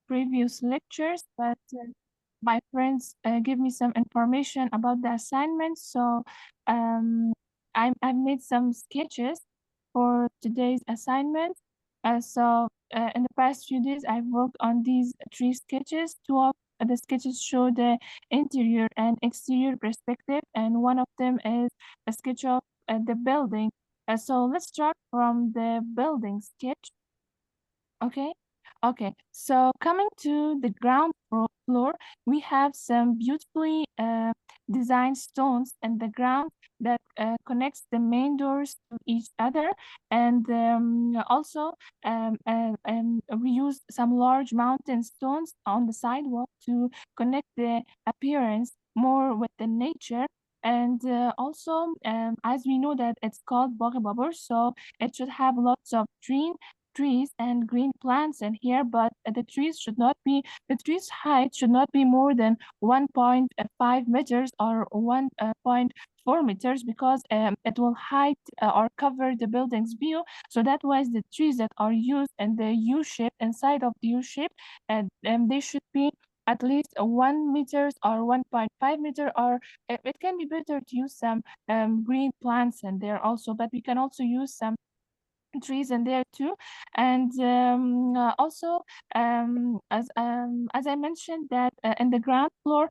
previous lectures, but my friends give me some information about the assignment. So um, I've made some sketches for today's assignment. In the past few days, I've worked on these three sketches. Two of the sketches show the interior and exterior perspective, and one of them is a sketch of the building. So let's start from the building sketch. Okay. Okay. So coming to the ground floor, we have some beautifully designed stones in the ground that connects the main doors to each other. And also we use some large mountain stones on the sidewalk to connect the appearance more with the nature. And also, as we know that it's called BAGH-E-BABUR, so it should have lots of trees and green plants in here, but the trees height should not be more than 1.5 meters or 1.4 meters, because it will hide or cover the building's view. So that was the trees that are used in the U shape, inside of the U shape, and they should be at least 1 meters or 1.5 meter, or it can be better to use some green plants in there also, but we can also use some trees in there too. And also, as I mentioned that in the ground floor,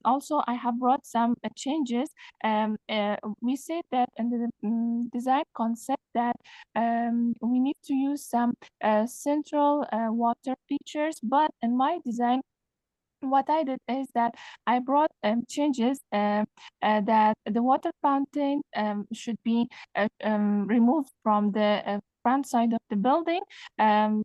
also I have brought some changes. We said that in the design concept that we need to use some central water features, but in my design, what I did is that I brought changes that the water fountain should be removed from the front side of the building. And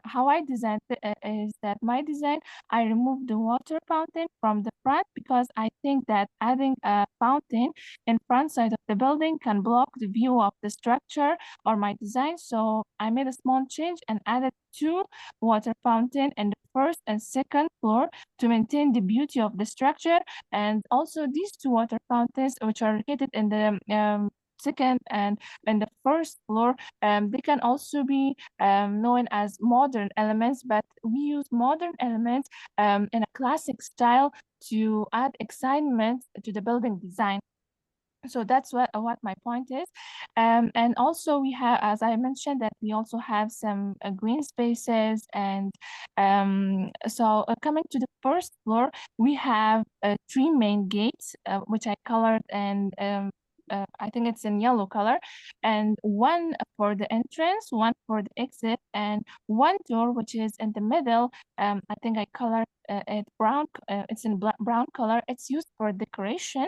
how I designed it is that my design, I removed the water fountain from the front, because I think that adding a fountain in front side of the building can block the view of the structure or my design. So I made a small change and added two water fountain in the first and second floor to maintain the beauty of the structure. And also these two water fountains, which are located in the second and in the first floor, they can also be known as modern elements, but we use modern elements in a classic style to add excitement to the building design. So that's what my point is. And also we have, as I mentioned, that we also have some green spaces. And so coming to the first floor, we have three main gates, which I colored, and I think it's in yellow color, and one for the entrance, one for the exit, and one door which is in the middle. I think I colored it brown. It's in brown color. It's used for decoration.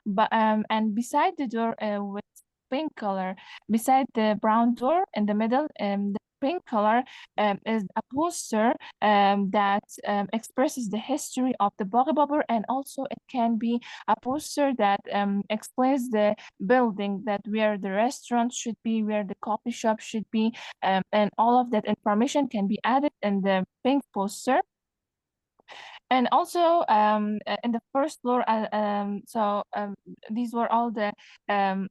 But and beside the door with pink color, beside the brown door in the middle, the pink color is a poster that expresses the history of the BAGH-E-BABUR, and also it can be a poster that explains the building, that where the restaurant should be, where the coffee shop should be, and all of that information can be added in the pink poster. And also in the first floor, these were all the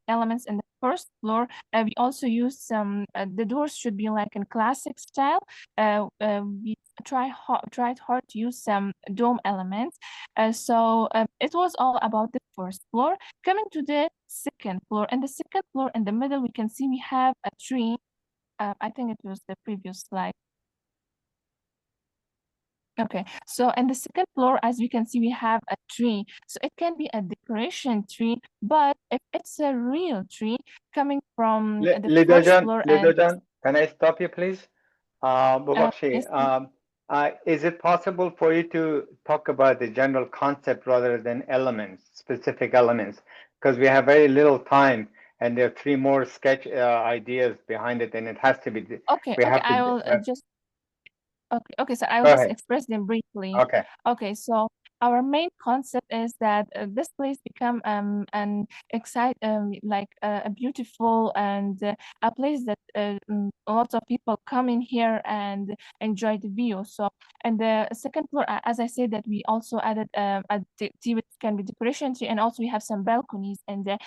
elements in the first floor. We also used some, the doors should be like in classic style. We tried hard to use some dome elements. It was all about the first floor. Coming to the second floor, and the second floor in the middle, we can see we have a tree. I think it was the previous slide. Okay, so in the second floor, as we can see, we have a tree. So it can be a decoration tree, but if it's a real tree coming from the first floor, and Lidojan, can I stop you, please? Babakshi, yes, is it possible for you to talk about the general concept rather than elements, specific elements? Because we have very little time, and there are three more sketch ideas behind it, and it has to be. okay, We okay, have I to. will just okay, so I will Go just ahead. express them briefly. Okay. Okay, so our main concept is that this place become an like a beautiful and a place that lots of people come in here and enjoy the view. So, and the second floor, as I said, that we also added a TV can be decoration tree, and also we have some balconies in the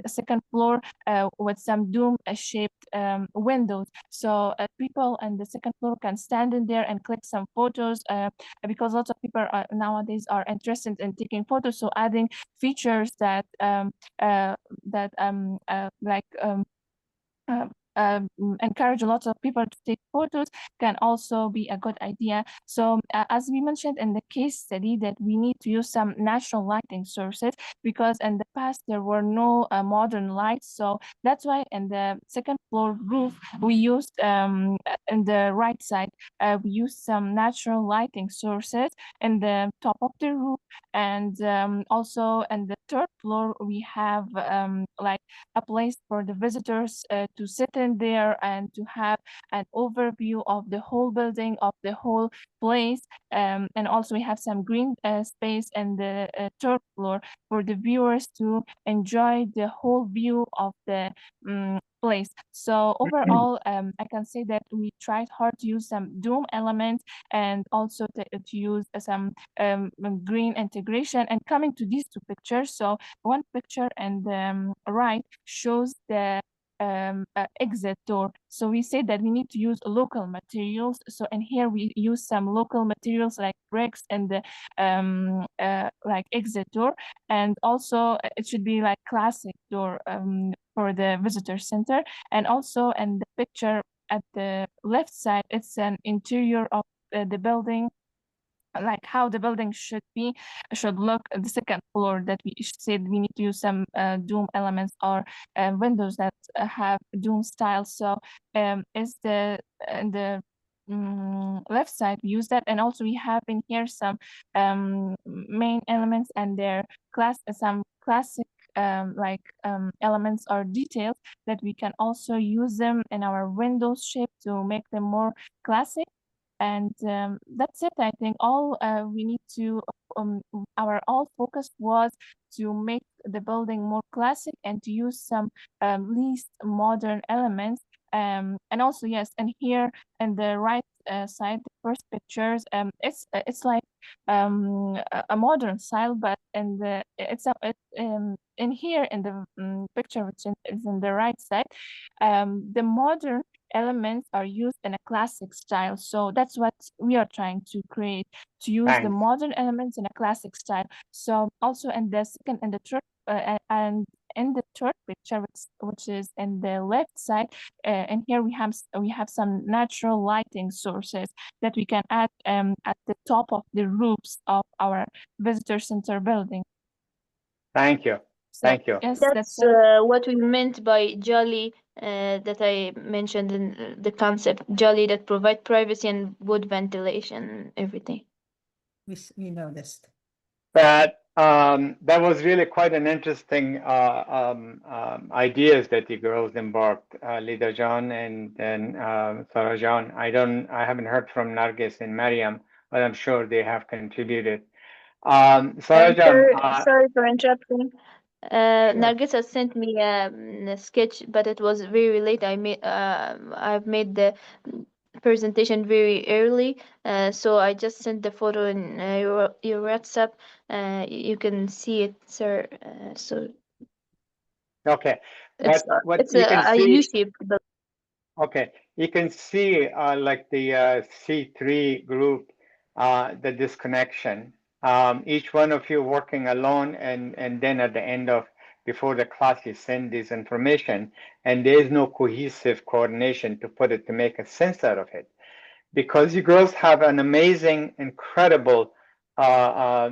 second floor with some dome-shaped windows. So people on the second floor can stand in there and click some photos because lots of people nowadays are interested in taking photos. So adding features that like uh, encourage a lot of people to take photos can also be a good idea. So as we mentioned in the case study, that we need to use some natural lighting sources because in the past there were no modern lights. So that's why in the second floor roof we used in the right side we used some natural lighting sources in the top of the roof, and also in the third floor we have like a place for the visitors to sit in there and to have an overview of the whole building, of the whole place. And also we have some green space in the third floor for the viewers to enjoy the whole view of the place. So overall, I can say that we tried hard to use some dome elements and also to use some green integration. And coming to these two pictures, so one picture and right shows the exit door. So we say that we need to use local materials. So in here we use some local materials like bricks and the like exit door, and also it should be like classic door for the visitor center. And also in the picture at the left side, it's an interior of the building, like how the building should look at the second floor, that we said we need to use some dome elements or windows that have dome style. So is the left side we use that. And also we have in here some main elements and their some classic elements or details that we can also use them in our windows shape to make them more classic. And that's it. I think all we need to, our all focus was to make the building more classic and to use some least modern elements. And also, yes, and here in the right side, the first pictures, it's like a modern style, but in the it's a it, in here in the picture which is in the right side, the modern elements are used in a classic style. So that's what we are trying to create, to use the Thanks. modern elements in a classic style. So also in the second and the third and in the third picture, which is in the left side, and here we have some natural lighting sources that we can add at the top of the roofs of our visitor center building. Thank you. So Thank you. yes, That's that's it. what we meant by jolly that I mentioned in the concept. Jolly that provide privacy and wood ventilation and everything. We noticed. That was really quite an interesting ideas that you girls embarked, Lida John and Sarah John. I haven't heard from Nargis and Mariam, but I'm sure they have contributed. Sarah John, Sorry for interrupting. sure. Nargis has sent me a sketch, but it was very late. I've made the presentation very early, so I just sent the photo in your WhatsApp. You can see it, sir. So Okay, it's but what it's you can a see, U-shape. okay, you can see like the C3 group, the disconnection. Each one of you working alone, and then at the end of before the class, you send this information, and there is no cohesive coordination to put it to make a sense out of it. Because you girls have an amazing, incredible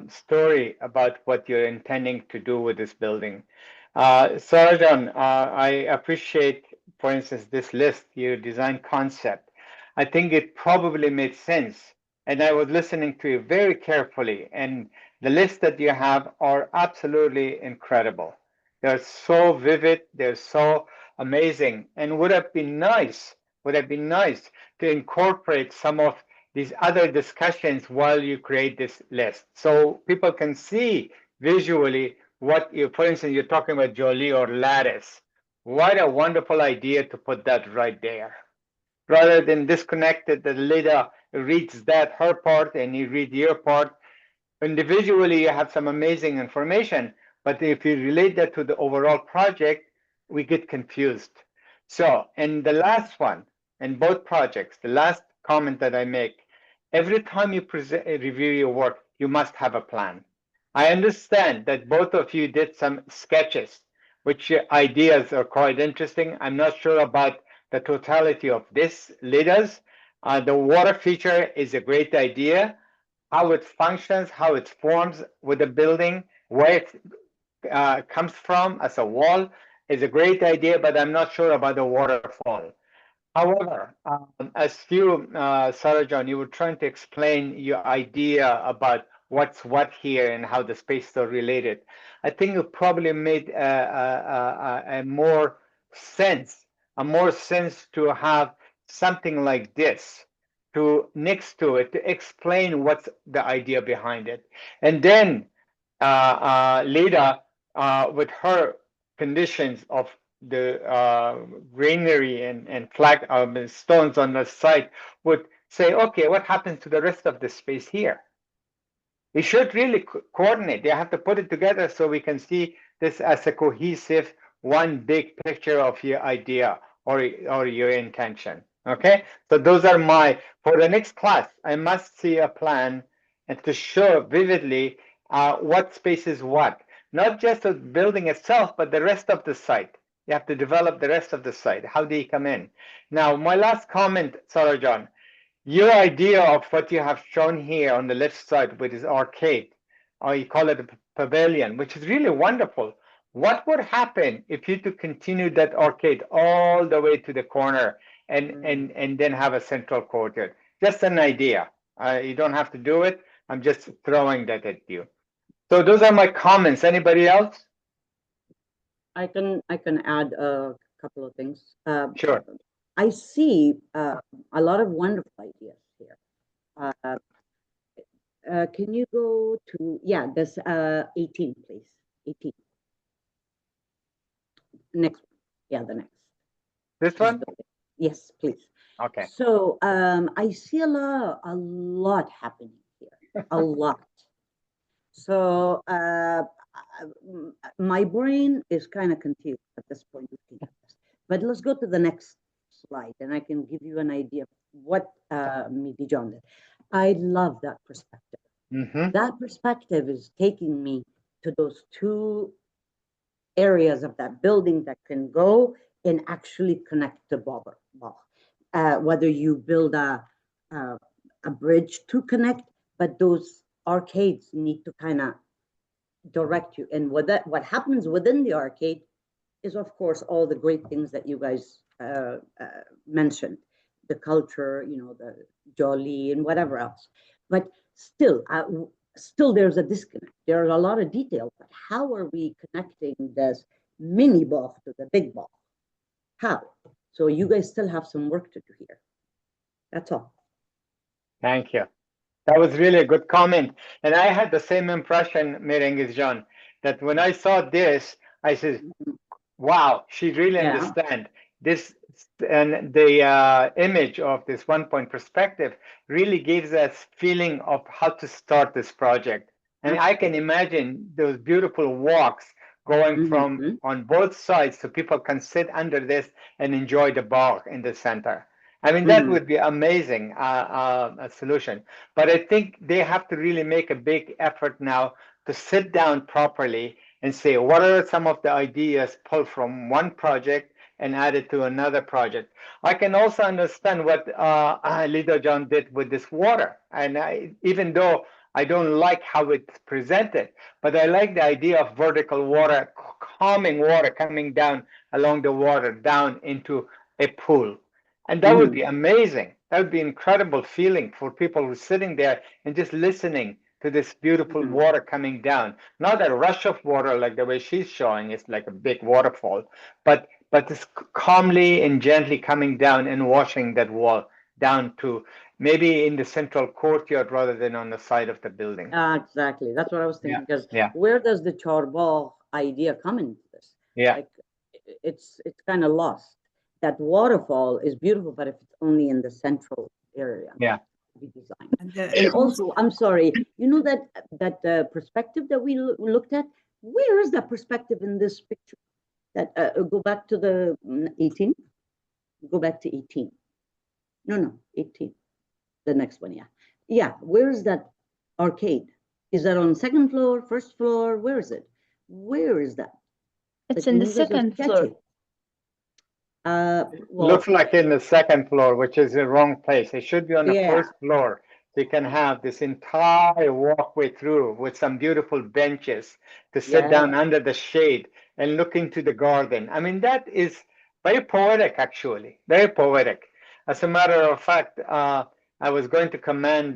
story about what you're intending to do with this building. Sarjan, I appreciate, for instance, this list, your design concept. I think it probably made sense. And I was listening to you very carefully, and the list that you have are absolutely incredible. They're so vivid, they're so amazing, and would have been nice to incorporate some of these other discussions while you create this list. So people can see visually what you, for instance, you're talking about Jolie or lattice. What a wonderful idea to put that right there. Rather than disconnected, the leader reads that her part and you read your part. Individually, you have some amazing information, but if you relate that to the overall project, we get confused. So, and the last one, in both projects, the last comment that I make, every time you review your work, you must have a plan. I understand that both of you did some sketches, which ideas are quite interesting. I'm not sure about the totality of this leaders. The water feature is a great idea. How it functions, how it forms with the building, where it comes from as a wall is a great idea, but I'm not sure about the waterfall. However, as you, Sarajan, you were trying to explain your idea about what's what here and how the spaces are related. I think it probably made a more sense, to have something like this to next to it to explain what's the idea behind it, and then Leda, with her conditions of the greenery and flag stones on the site, would say, okay, what happens to the rest of the space here? We should really coordinate. They have to put it together so we can see this as a cohesive, one big picture of your idea or your intention. Okay, so those are for the next class, I must see a plan and to show vividly what space is what, not just the building itself, but the rest of the site. You have to develop the rest of the site. How do you come in? Now, my last comment, Sarajan, your idea of what you have shown here on the left side with this arcade, or you call it a pavilion, which is really wonderful. What would happen if you to continue that arcade all the way to the corner and then have a central courtyard? Just an idea. You don't have to do it. I'm just throwing that at you. So those are my comments. Anybody else? I can add a couple of things. Sure. I see a lot of wonderful ideas here. Can you go to, this 18, please? 18. Next one. Yeah, the next. This one? Yes, please. Okay. So I see a lot happening here, a lot. So my brain is kind of confused at this point. But let's go to the next slide, and I can give you an idea of what MEHDI John did. I love that perspective. Mm-hmm. That perspective is taking me to those two areas of that building that can go and actually connect to BAGH. Whether you build a bridge to connect, but those arcades need to kind of direct you. And what happens within the arcade is, of course, all the great things that you guys mentioned, the culture, the Jolie and whatever else. But still there's a disconnect. There's a lot of detail, but how are we connecting this mini BAGH to the big BAGH? How? So you guys still have some work to do here. That's all. Thank you. That was really a good comment. And I had the same impression, Merengues John, that when I saw this, I said, wow, she really understands this. And the image of this 1 point perspective really gives us feeling of how to start this project. And I can imagine those beautiful walks going from on both sides so people can sit under this and enjoy the BAGH in the center. I mean, that would be amazing a solution. But I think they have to really make a big effort now to sit down properly and say, what are some of the ideas pulled from one project and add it to another project? I can also understand what Leader John did with this water. And even though I don't like how it's presented, but I like the idea of vertical water, calming water coming down along the water down into a pool. And that would be amazing. That would be incredible feeling for people who are sitting there and just listening to this beautiful water coming down. Not a rush of water like the way she's showing, it's like a big waterfall, but it's calmly and gently coming down and washing that wall down to maybe in the central courtyard rather than on the side of the building. Exactly. That's what I was thinking. Because Yeah. where does the charbagh idea come into this? Yeah. Like, it's kind of lost. That waterfall is beautiful, but if it's only in the central area, Yeah. be designed. And And also, I'm sorry, you know that perspective that we looked at. Where is that perspective in this picture? That go back to the 18. Go back to 18. No, 18. The next one, yeah. Where is that arcade? Is that on second floor, first floor? Where is it? Where is that? It's Like, in the you guys are second floor. sketching. Well, Looks like in the second floor, which is the wrong place. It should be on the Yeah. first floor. So you can have this entire walkway through with some beautiful benches to sit down under the shade and look into the garden. I mean, that is very poetic, actually, very poetic. As a matter of fact, I was going to commend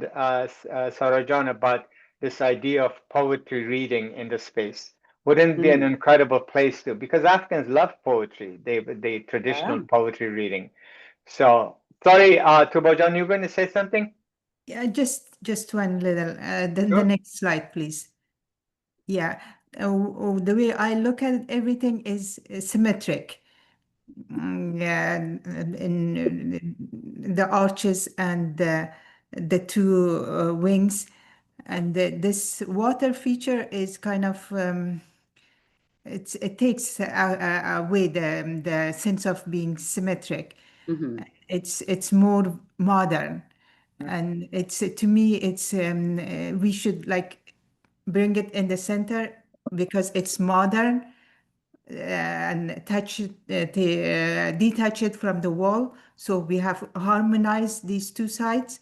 Sarajan about this idea of poetry reading in the space. Wouldn't it be an incredible place to? Because Afghans love poetry, the traditional poetry reading. So, sorry, Tubajan, you're going to say something? yeah, just one little. Then Sure. the next slide, please. Yeah, the way I look at it, everything is symmetric. Yeah, in the arches and the two wings, and this water feature is kind of it takes away the sense of being symmetric. It's more modern, and it's to me it's we should like bring it in the center because it's modern and touch it, detach it from the wall. So we have harmonized these two sides.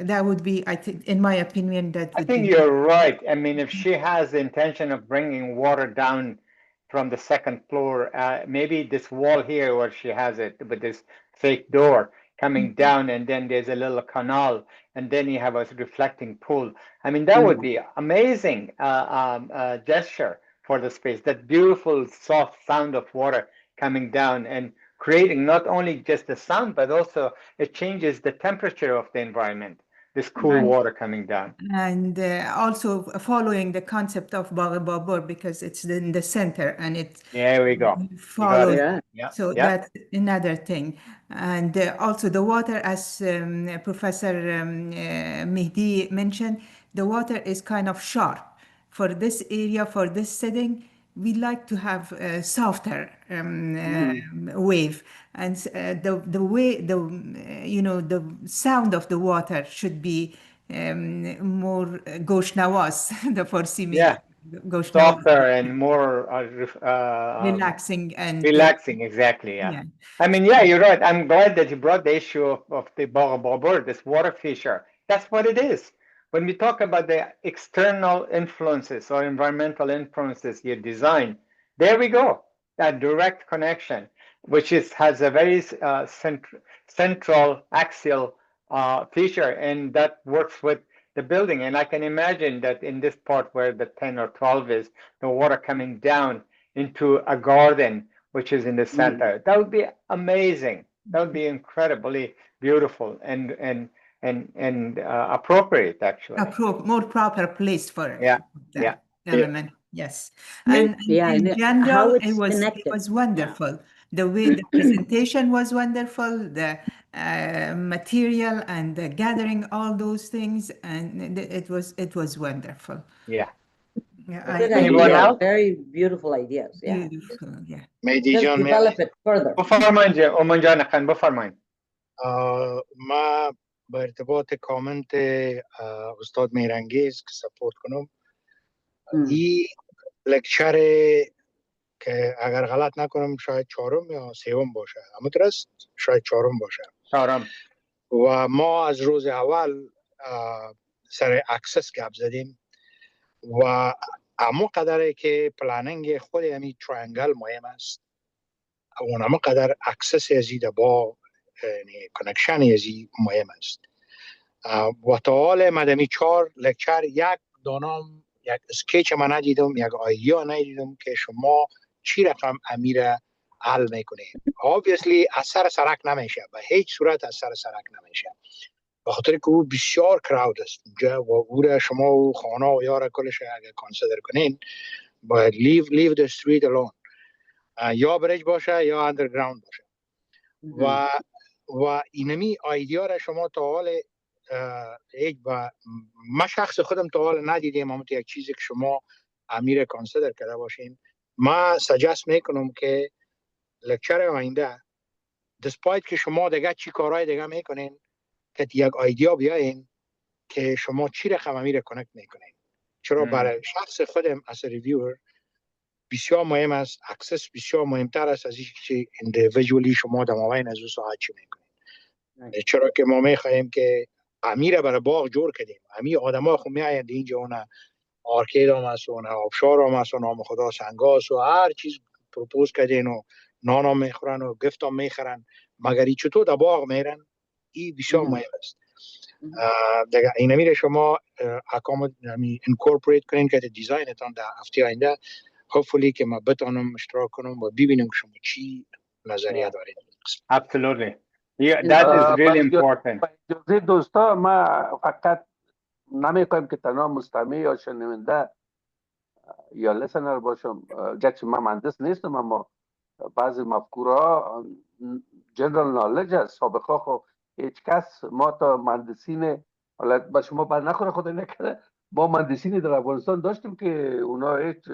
That would be, I think, in my opinion, that I would think be. you're right. I mean, if she has the intention of bringing water down from the second floor, maybe this wall here where she has it with this fake door coming down, and then there's a little canal, and then you have a reflecting pool. I mean, that would be amazing gesture for the space. That beautiful, soft sound of water coming down and creating not only just the sound, but also it changes the temperature of the environment. This cool water coming down. And also following the concept of BAGH-E-BABUR because it's in the center and it There we go. follows. Yeah. So that's another thing. And also the water, as Professor Mehdi mentioned, the water is kind of sharp. For this area, for this setting, we like to have a softer wave, and the way the sound of the water should be more gosh nawaz, the Farsi meaning. Gosh nawaz, Softer and more relaxing and relaxing, exactly. Yeah. I mean, yeah, you're right. I'm glad that you brought the issue of the BAGH-E-BABUR, this water feature. That's what it is. When we talk about the external influences or environmental influences you design, there we go. That direct connection, which has a very central axial feature, and that works with the building. And I can imagine that in this part where the 10 or 12 is, the water coming down into a garden, which is in the center. That would be amazing. That would be incredibly beautiful and appropriate, actually. more proper place for that element. Yes, and in general, how it was wonderful. The way the presentation was wonderful, the material and the gathering all those things, and it was wonderful. Yeah. Good idea. Very beautiful ideas. Yeah. Beautiful. Yeah. MEHDI Just develop it further. بفرمایید. ما با ارتباط کامنت استاد میرانگیز که سپورت کنم این لکچر که اگر غلط نکنم شاید چهارم یا سوم باشه اما درست شاید چهارم باشه و ما از روز اول سر اکسس گپ زدیم و اما قدره که پلاننگ خود همین ترانگل مهم است اون اما قدر اکسس ازید با یعنی کنکشن ازید مهم است و تا حال مدمی 4 لکچر یک دانم یک اسکیچ من ندیدم یک آیدیا ندیدم که شما چی رقم امیر حل میکنیم. obviously از سر سرک نمیشه، به هیچ صورت از سر سرک نمیشه، به خاطر که او بسیار کراود است اونجا و او را شما و خانه و یار کلش اگر کانسیدر کنین باید leave the street alone. یا بریج باشه یا اندرگراوند باشه. و اینمی آیدیا را شما تا حال من شخص خودم تا حال ندیدیم، اما یک چیزی که شما امیر کانسیدر کرده باشین، ما سجست میکنم که لکچر آینده دسپایت که شما دیگه چی کارهای دیگه میکنین که یک آیدیا بیاین که شما چی رقم امیر کانکت میکنین. چرا برای شخص خودم از ریویور بسیار مهم است، اکسس بسیار مهمتر است از اینکه چی اندیویدوالی شما در مابین از او ساعت چی میکنین. چرا که ما میخواهیم که امیر برای باغ جور کردیم، امیر آدما خو میآیند اینجا، اون آرکید هم است، اون آبشار هم است، و نام خدا سنگاس و هر چیز پروپوز کردین و نان هم میخورن و گفت هم میخورن، مگر ای چطور در باغ میرن؟ این بسیار مهم است. دیگه این میره شما انکورپوریت کنین که دیزاینتان در هفته آینده hopefully که ما بتونم اشتراک کنم و ببینیم که شما چی نظریه دارید. Absolutely. Yeah, that is really important. اجازه دوستا ما فقط نمیکنیم که تنها مستمع یا شنونده یا لسنر باشم، گرچه من مهندس نیستم اما بعضی مفکورها جنرال نالج است، سابقه خو هیچ کس ما تا مهندسین، حالا با شما بر نخوره خدا نکنه، ما مهندسینی در افغانستان داشتیم که اونا هیچ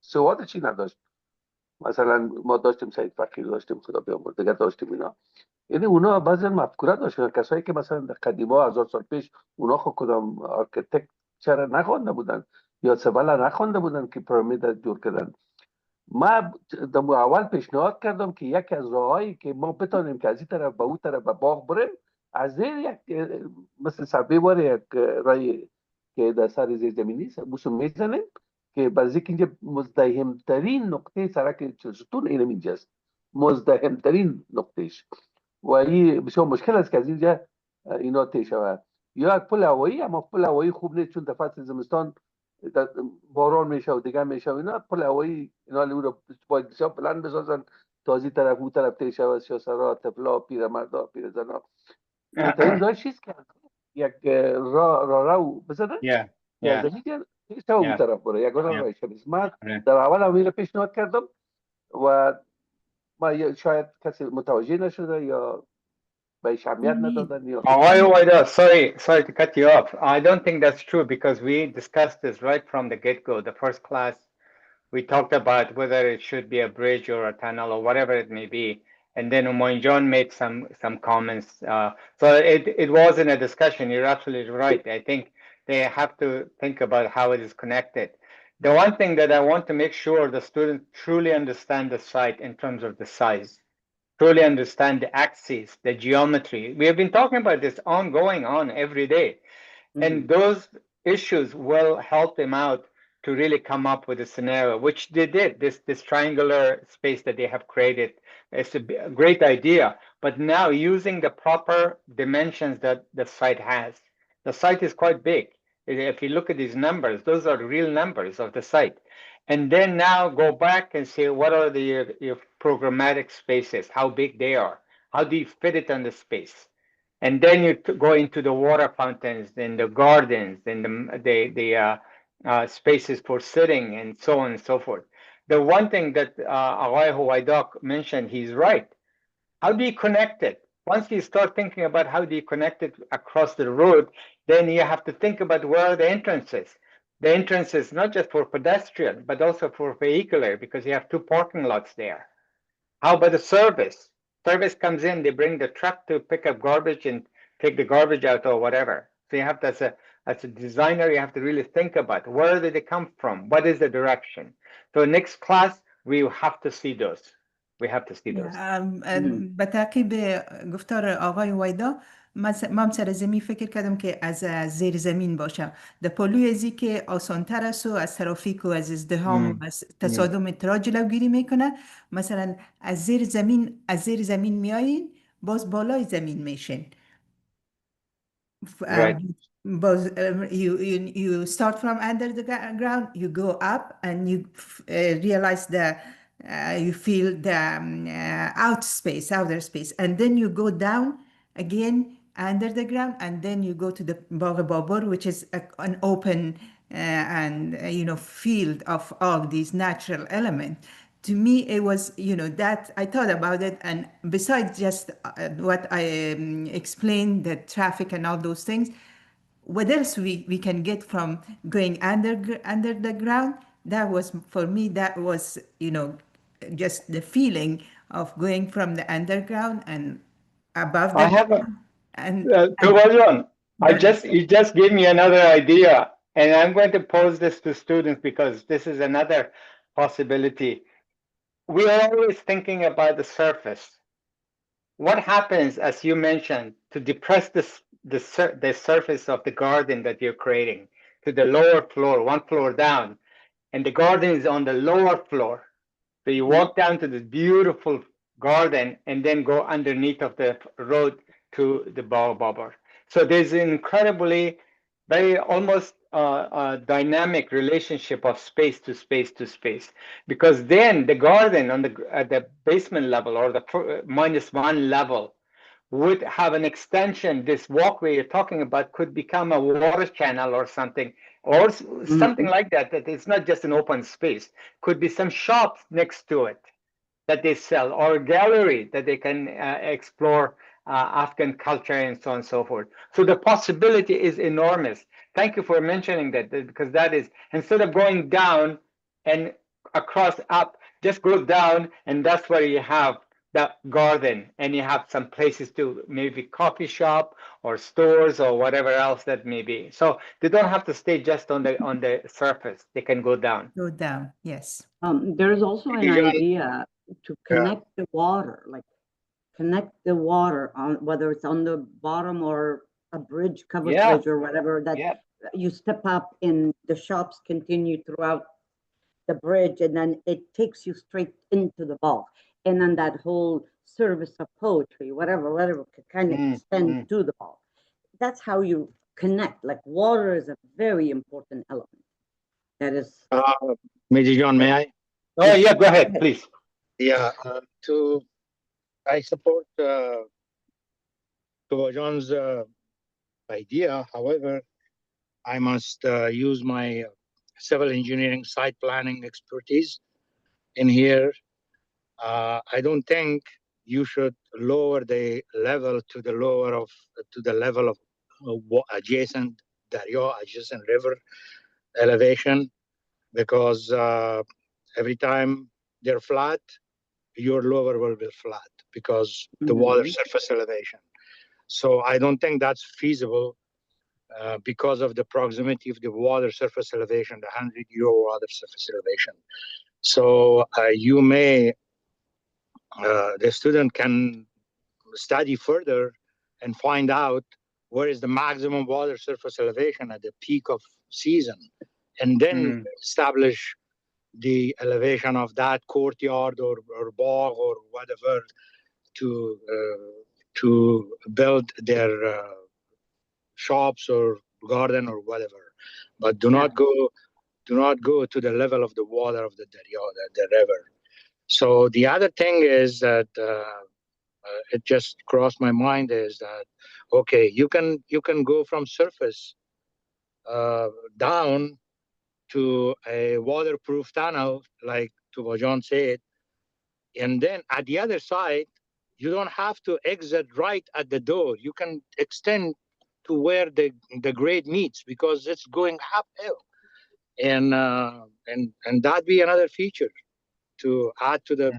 سواد چی نداشت. مثلا ما داشتیم سید فقیر، داشتیم خدا بیامرز، دیگر داشتیم اینا، یعنی اونا بعضی مفکورات داشتن، کسایی که مثلا در قدیما 1000 سال پیش اونا خود کدام آرکیتکچر نخوانده بودن یا سبلا نخوانده بودن که پیرامید جور کردن. ما در اول پیشنهاد کردم که یکی از راههایی که ما بتونیم که از این طرف به اون طرف به باغ بریم، از یک مثل سبه واره یک رای که در سر زیر زمینی بوسو میزنیم که بعضی که اینجا مزدحمترین نقطه سرک ستون اینم اینجاست، مزدحمترین نقطهش، و این بسیار مشکل است که از اینجا اینا طی شود. یا یک پل هوایی، اما پل هوایی خوب نیست چون در فصل زمستان باران میشه و دیگه میشه و اینا، پل هوایی اینا رو باید بسیار بلند بسازن تا از این طرف اون طرف طی شود، سیاسرا، طفلا، پیرمردا، پیرزنا. بهترین راه چیست که یک رو بزنن یا زمین تا اون طرف بره، یک راه شبیه. من در اول امیر پیشنهاد کردم و ما شاید کسی متوجه نشده یا بهش اهمیت ندادن یا sorry to cut you off. I don't think that's true because we discussed this right from the get-go. The first class, we talked about whether it should be a bridge or a tunnel or whatever it may be. And then Umoinjon made some comments. So it wasn't a discussion. You're absolutely right. I think they have to think about how it is connected. The one thing that I want to make sure the students truly understand the site in terms of the size, truly understand the axes, the geometry. We have been talking about this going on every day. And those issues will help them out to really come up with a scenario, which they did. This triangular space that they have created, it's a great idea. But now using the proper dimensions that the site has, the site is quite big. If you look at these numbers, those are real numbers of the site. And then now go back and say, what are your programmatic spaces, how big they are, how do you fit it on the space? And then you go into the water fountains, then the gardens, then the spaces for sitting, and so on and so forth. The one thing that Aghay Huwaidak mentioned, he's right. How do you connect it? Once you start thinking about how do you connect it across the road, then you have to think about where are the entrances. The entrances, not just for pedestrian, but also for vehicular, because you have 2 parking lots there. How about the service? Service comes in, they bring the truck to pick up garbage and take the garbage out or whatever. So you have to, as a designer, you have to really think about where did they come from? What is the direction? So next class, we have to see those. We have to see those. به تعقیب گفتار آقای وایدا، من سر زمین فکر کردم که از زیر زمین باشم. در پلوی ازی که آسانتر است و از ترافیک و از ازدحام و از تصادم اطلاع جلوگیری میکنه. مثلا از زیر زمین میایین، باز بالای زمین میشین. You start from under the ground, you go up and you realize you feel the outer space, and then you go down again under the ground, and then you go to the BAGH-E-BABUR, which is an open field of all these natural elements. To me, it was, that I thought about it, and besides just what I explained, the traffic and all those things, what else we can get from going under the ground? That was, for me, that was, just the feeling of going from the underground and above I the have a ground. And Tuvajon, you just gave me another idea, and I'm going to pose this to students because this is another possibility. We are always thinking about the surface. What happens, as you mentioned, to depress the surface of the garden that you're creating to the lower floor, one floor down, and the garden is on the lower floor. So you walk down to this beautiful garden and then go underneath of the road to the BAGH-E-BABUR. So there's an incredibly, very almost dynamic relationship of space to space to space, because then the garden at the basement level or the -1 level would have an extension. This walkway you're talking about could become a water channel or something, or something like that, that it's not just an open space. Could be some shops next to it that they sell, or a gallery that they can explore Afghan culture and so on and so forth. So the possibility is enormous. Thank you for mentioning that, because that is, instead of going down and across up, just go down, and that's where you have the garden, and you have some places to maybe coffee shop or stores or whatever else that may be. So they don't have to stay just on the surface. They can go down. go down, yes. There is also an idea to connect the water, like connect the water on, whether it's on the bottom or a bridge, covered bridge or whatever, that you step up and the shops continue throughout the bridge, and then it takes you straight into the BAGH. And then that whole service of poetry, whatever could kind of extend to the BAGH. That's how you connect. Like, water is a very important element. That is. Major John, may I? Oh yeah, go ahead, please. Yeah, I support Tuvajon's idea. However, I must use my civil engineering site planning expertise in here. I don't think you should lower the level to the level of adjacent darya, adjacent river elevation, because every time they're flat, your lower will be flat because the water surface elevation. So I don't think that's feasible because of the proximity of the water surface elevation, the 100-year water surface elevation. So the student can study further and find out where is the maximum water surface elevation at the peak of season, and then establish the elevation of that courtyard or BAGH or whatever to build their shops or garden or whatever. But do not go to the level of the water of the darya, the river. So the other thing is that it just crossed my mind is that, okay, you can go from surface down to a waterproof tunnel, like Tuvajon said, and then at the other side, you don't have to exit right at the door. You can extend to where the grade meets, because it's going uphill, and that'd be another feature to add to the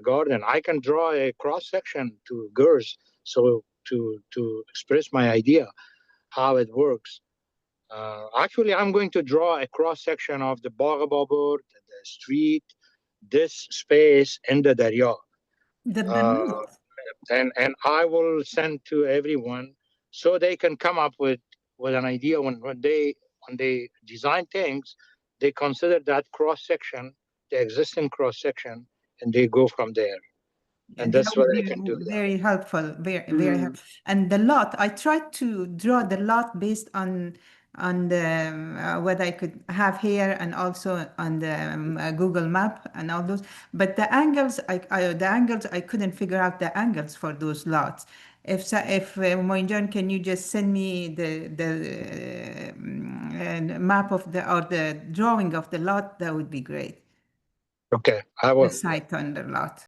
garden. I can draw a cross section to GERS, so to express my idea how it works. Actually, I'm going to draw a cross section of the BAGH-E-BABUR, the street, this space, and the darya. And I will send to everyone so they can come up with an idea when they design things. They consider that cross section, the existing cross section, and they go from there. And that's what I can do. Very helpful, very helpful. And the lot, I tried to draw the lot based on on the what I could have here and also on the Google map and all those. But the angles, I couldn't figure out the angles for those lots. If Moinjan, can you just send me the map of the drawing of the lot? That would be great. Okay, I will. The site on the lot.